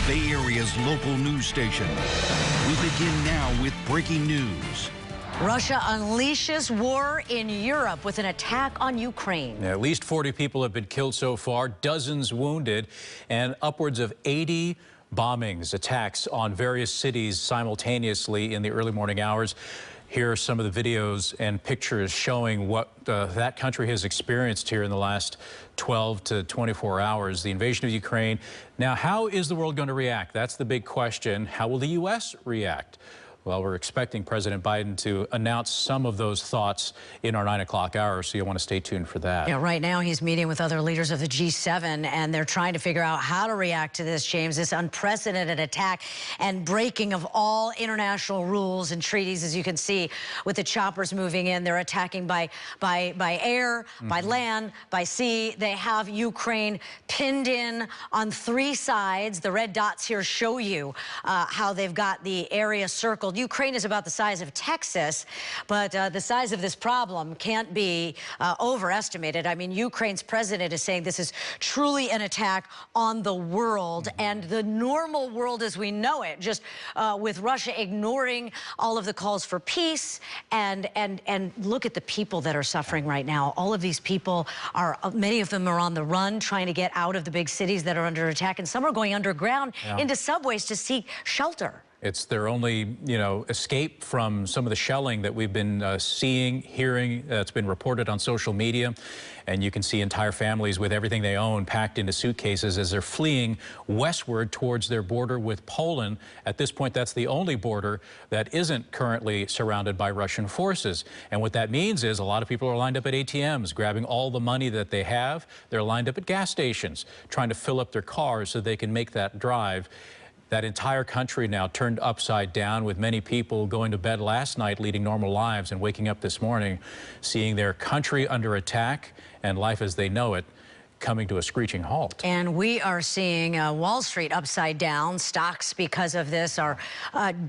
Bay Area's local news station. We begin now with breaking news. Russia unleashes war in Europe with an attack on Ukraine. At least 40 people have been killed so far, dozens wounded, and upwards of 80 bombings, attacks on various cities simultaneously in the early morning hours. Here are some of the videos and pictures showing what that country has experienced here in the last 12 to 24 hours, the invasion of Ukraine. Now, how is the world going to react? That's the big question. How will the U.S. react? Well, we're expecting President Biden to announce some of those thoughts in our 9 o'clock hour, so you'll want to stay tuned for that. Yeah, right now he's meeting with other leaders of the G7, and they're trying to figure out how to react to this, James, this unprecedented attack and breaking of all international rules and treaties. As you can see, with the choppers moving in, they're attacking by air, by land, by sea. They have Ukraine pinned in on 3 sides. The red dots here show you how they've got the area circled. Ukraine is about the size of Texas, but the size of this problem can't be overestimated. I mean, Ukraine's president is saying this is truly an attack on the world and the normal world as we know it, just with Russia ignoring all of the calls for peace. And look at the people that are suffering right now. All of these people are, many of them are on the run, trying to get out of the big cities that are under attack, and some are going underground into subways to seek shelter. It's their only, escape from some of the shelling that we've been seeing, hearing. It's been reported on social media. And you can see entire families with everything they own packed into suitcases as they're fleeing westward towards their border with Poland. At this point, that's the only border that isn't currently surrounded by Russian forces. And what that means is a lot of people are lined up at ATMs, grabbing all the money that they have. They're lined up at gas stations, trying to fill up their cars so they can make that drive. That entire country now turned upside down, with many people going to bed last night leading normal lives and waking up this morning seeing their country under attack and life as they know it coming to a screeching halt. And we are seeing Wall Street upside down. Stocks, because of this, are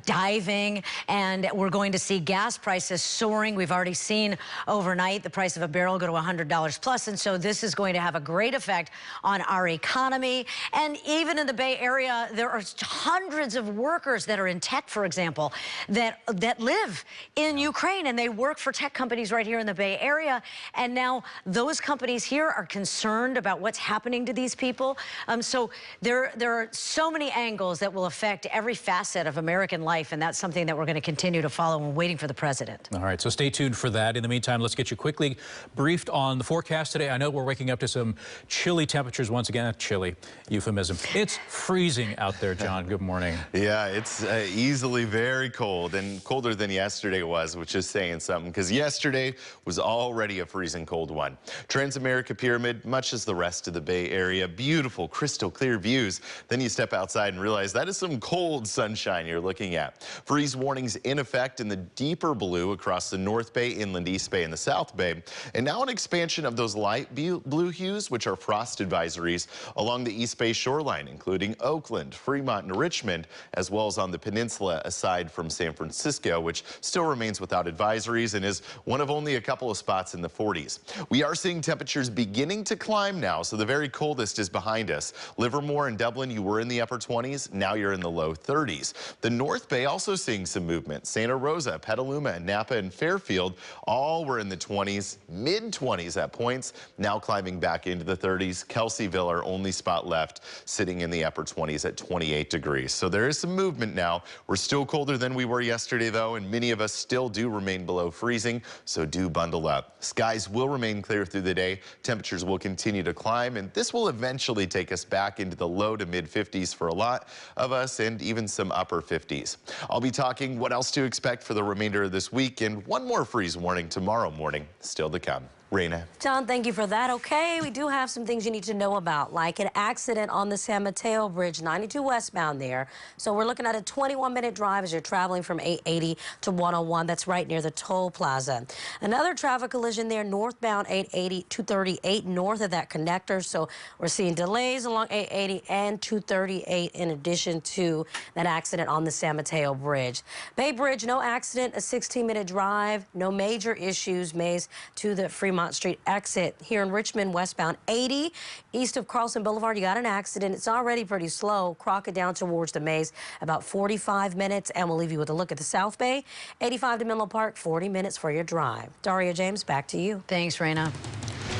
diving, and we're going to see gas prices soaring. We've already seen overnight the price of a barrel go to $100 plus, and so this is going to have a great effect on our economy. And even in the Bay Area, there are hundreds of workers that are in tech, for example, that live in Ukraine, and they work for tech companies right here in the Bay Area. And now those companies here are concerned about what's happening to these people. So there are so many angles that will affect every facet of American life, and that's something that we're going to continue to follow and waiting for the president. All right, so stay tuned for that. In the meantime, let's get you quickly briefed on the forecast today. I know we're waking up to some chilly temperatures once again. Chilly, euphemism. It's freezing out there, John. Good morning. Yeah, it's easily very cold, and colder than yesterday was, which is saying something, because yesterday was already a freezing cold one. Transamerica Pyramid, much as the rest of the Bay Area, beautiful crystal clear views. Then you step outside and realize that is some cold sunshine you're looking at. Freeze warnings in effect in the deeper blue across the North Bay, Inland East Bay, and the South Bay. And now an expansion of those light blue hues, which are frost advisories along the East Bay shoreline, including Oakland, Fremont, and Richmond, as well as on the peninsula aside from San Francisco, which still remains without advisories and is one of only a couple of spots in the 40s. We are seeing temperatures beginning to climb now, so the very coldest is behind us. Livermore and Dublin, you were in the upper 20s. Now you're in the low 30s. The North Bay also seeing some movement. Santa Rosa, Petaluma, Napa, and Fairfield all were in the 20s, mid-20s at points, now climbing back into the 30s. Kelseyville, our only spot left, sitting in the upper 20s at 28 degrees. So there is some movement now. We're still colder than we were yesterday, though, and many of us still do remain below freezing, so do bundle up. Skies will remain clear through the day. Temperatures will continue to climb, and this will eventually take us back into the low to mid 50s for a lot of us, and even some upper 50s. I'll be talking what else to expect for the remainder of this week, and one more freeze warning tomorrow morning still to come. Raina. John, thank you for that. Okay, we do have some things you need to know about, like an accident on the San Mateo Bridge, 92 westbound there. So we're looking at a 21-minute drive as you're traveling from 880 to 101. That's right near the toll plaza. Another traffic collision there, northbound 880, 238 north of that connector. So we're seeing delays along 880 and 238 in addition to that accident on the San Mateo Bridge. Bay Bridge, no accident, a 16-minute drive, no major issues. Mays to the Fremont Fremont Street exit here in Richmond, westbound 80 east of Carlson Boulevard. You got an accident. It's already pretty slow. Crockett down towards the Maze, about 45 minutes. And we'll leave you with a look at the South Bay. 85 to Menlo Park, 40 minutes for your drive. Daria James, back to you. Thanks, Raina.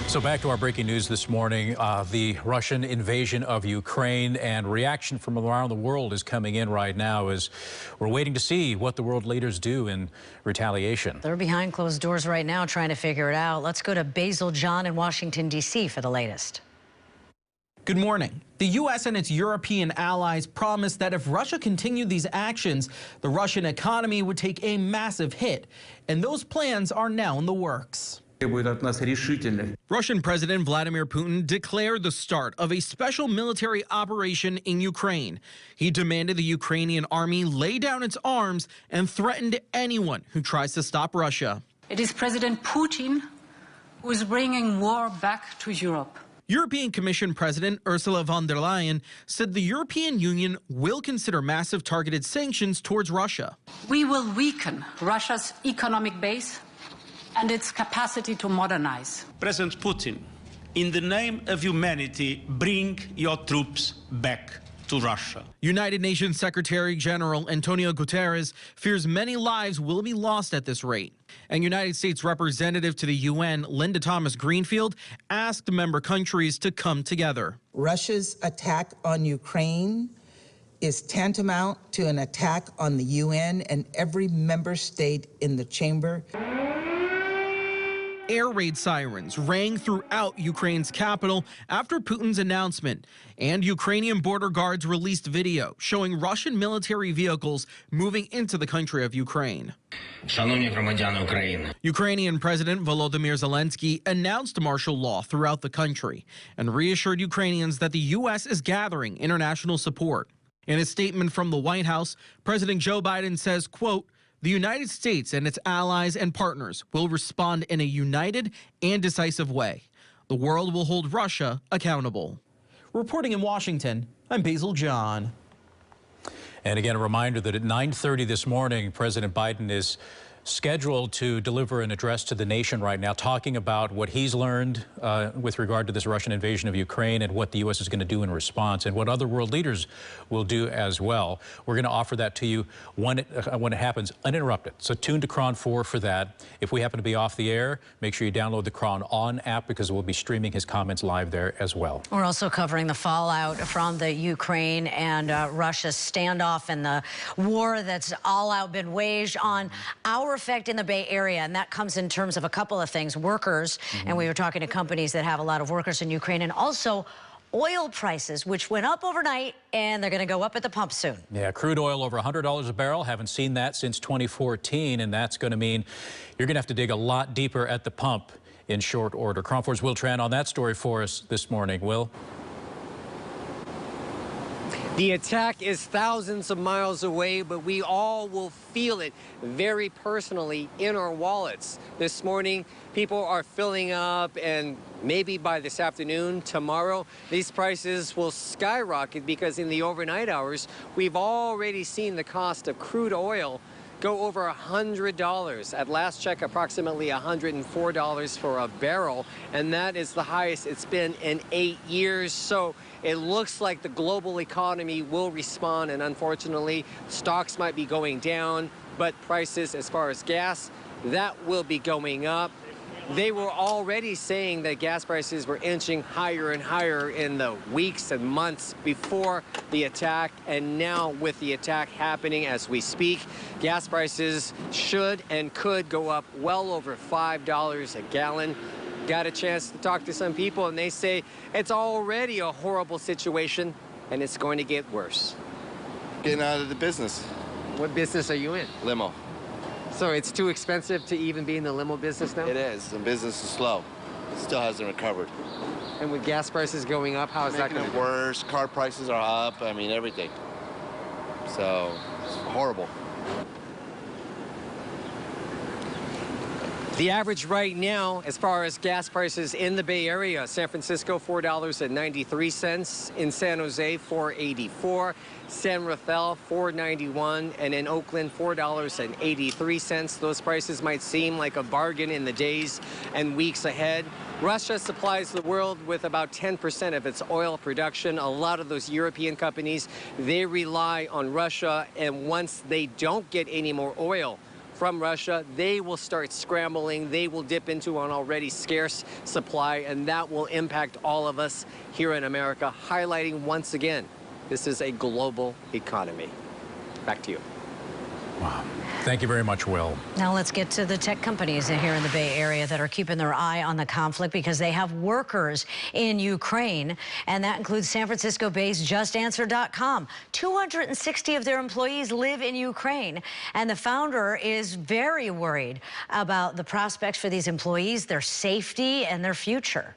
So back to our breaking news this morning. The Russian invasion of Ukraine, and reaction from around the world is coming in right now as we're waiting to see what the world leaders do in retaliation. They're behind closed doors right now trying to figure it out. Let's go to Basil John in Washington, D.C. for the latest. Good morning. The U.S. and its European allies promised that if Russia continued these actions, the Russian economy would take a massive hit. And those plans are now in the works. Russian President Vladimir Putin declared the start of a special military operation in Ukraine. He demanded the Ukrainian army lay down its arms and threatened anyone who tries to stop Russia. It is President Putin who is bringing war back to Europe. European Commission President Ursula von der Leyen said the European Union will consider massive targeted sanctions towards Russia. We will weaken Russia's economic base and its capacity to modernize. President Putin, in the name of humanity, bring your troops back to Russia. United Nations Secretary General Antonio Guterres fears many lives will be lost at this rate. And United States Representative to the UN, Linda Thomas Greenfield, asked member countries to come together. Russia's attack on Ukraine is tantamount to an attack on the UN and every member state in the chamber. Air raid sirens rang throughout Ukraine's capital after Putin's announcement, and Ukrainian border guards released video showing Russian military vehicles moving into the country of Ukraine. Ukrainian President Volodymyr Zelensky announced martial law throughout the country and reassured Ukrainians that the U.S. is gathering international support. In a statement from the White House, President Joe Biden says, quote, "The United States and its allies and partners will respond in a united and decisive way. The world will hold Russia accountable." Reporting in Washington, I'm Basil John. And again, a reminder that at 9:30 this morning, President Biden is scheduled to deliver an address to the nation right now, talking about what he's learned with regard to this Russian invasion of Ukraine and what the U.S. is going to do in response and what other world leaders will do as well. We're going to offer that to you when it happens uninterrupted. So tune to KRON 4 for that. If we happen to be off the air, make sure you download the KRON On app because we'll be streaming his comments live there as well. We're also covering the fallout from the Ukraine and Russia standoff and the war that's all out been waged on our effect in the Bay Area, and that comes in terms of a couple of things. Workers, and we were talking to companies that have a lot of workers in Ukraine, and also oil prices, which went up overnight, and they're going to go up at the pump soon. Yeah, crude oil over $100 a barrel. Haven't seen that since 2014, and that's going to mean you're going to have to dig a lot deeper at the pump in short order. KRON 4's Will Tran on that story for us this morning. Will? The attack is thousands of miles away, but we all will feel it very personally in our wallets. This morning, people are filling up, and maybe by this afternoon, tomorrow, these prices will skyrocket because in the overnight hours, we've already seen the cost of crude oil go over $100. At last check, approximately $104 for a barrel, and that is the highest it's been in 8 years. So it looks like the global economy will respond, and unfortunately, stocks might be going down, but prices as far as gas, that will be going up. They were already saying that gas prices were inching higher and higher in the weeks and months before the attack, and now with the attack happening as we speak, gas prices should and could go up well over $5 a gallon. Got a chance to talk to some people, and they say it's already a horrible situation, and it's going to get worse. Getting out of the business. What business are you in? Limo. So it's too expensive to even be in the limo business now? It is. The business is slow. It still hasn't recovered. And with gas prices going up, how is that going to be? Worse. Car prices are up. I mean, everything. So it's horrible. The average right now, as far as gas prices in the Bay Area, San Francisco, $4.93. In San Jose, $4.84. San Rafael, $4.91. And in Oakland, $4.83. Those prices might seem like a bargain in the days and weeks ahead. Russia supplies the world with about 10% of its oil production. A lot of those European companies, they rely on Russia. And once they don't get any more oil from Russia, they will start scrambling. They will dip into an already scarce supply, and that will impact all of us here in America, highlighting once again, this is a global economy. Back to you. Wow. Thank you very much, Will. Now let's get to the tech companies here in the Bay Area that are keeping their eye on the conflict because they have workers in Ukraine, and that includes San Francisco-based JustAnswer.com. 260 of their employees live in Ukraine, and the founder is very worried about the prospects for these employees, their safety, and their future.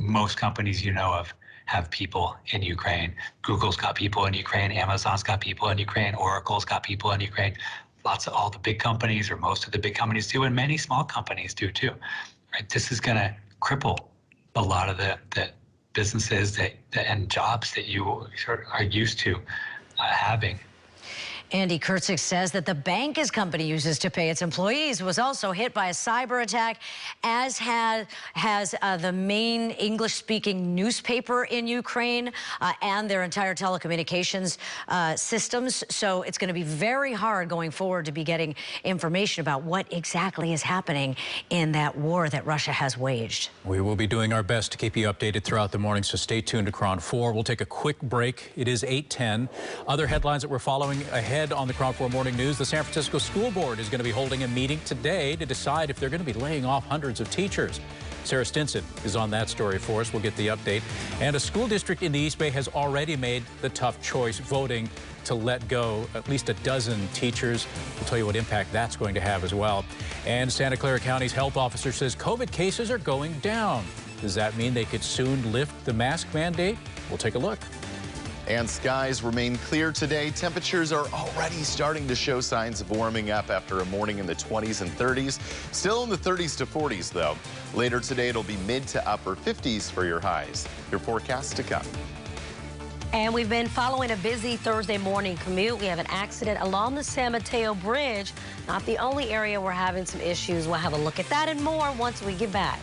Most companies you know of have people in Ukraine. Google's got people in Ukraine, Amazon's got people in Ukraine, Oracle's got people in Ukraine. Lots of all the big companies, or most of the big companies do, and many small companies do too. Right? This is going to cripple a lot of the businesses and jobs that you sort of are used to having. Andy Kurtzig says that the bank his company uses to pay its employees was also hit by a cyber attack, as has the main English-speaking newspaper in Ukraine and their entire telecommunications systems. So it's going to be very hard going forward to be getting information about what exactly is happening in that war that Russia has waged. We will be doing our best to keep you updated throughout the morning, so stay tuned to KRON 4. We'll take a quick break. It is 8:10. Other headlines that we're following ahead on the KRON 4 Morning News. The San Francisco School Board is going to be holding a meeting today to decide if they're going to be laying off hundreds of teachers. Sarah Stinson is on that story for us. We'll get the update. And a school district in the East Bay has already made the tough choice, voting to let go at least a dozen teachers. We'll tell you what impact that's going to have as well. And Santa Clara County's health officer says COVID cases are going down. Does that mean they could soon lift the mask mandate? We'll take a look. And skies remain clear today. Temperatures are already starting to show signs of warming up after a morning in the 20s and 30s. Still in the 30s to 40s, though. Later today, it'll be mid to upper 50s for your highs. Your forecast to come. And we've been following a busy Thursday morning commute. We have an accident along the San Mateo Bridge. Not the only area we're having some issues. We'll have a look at that and more once we get back.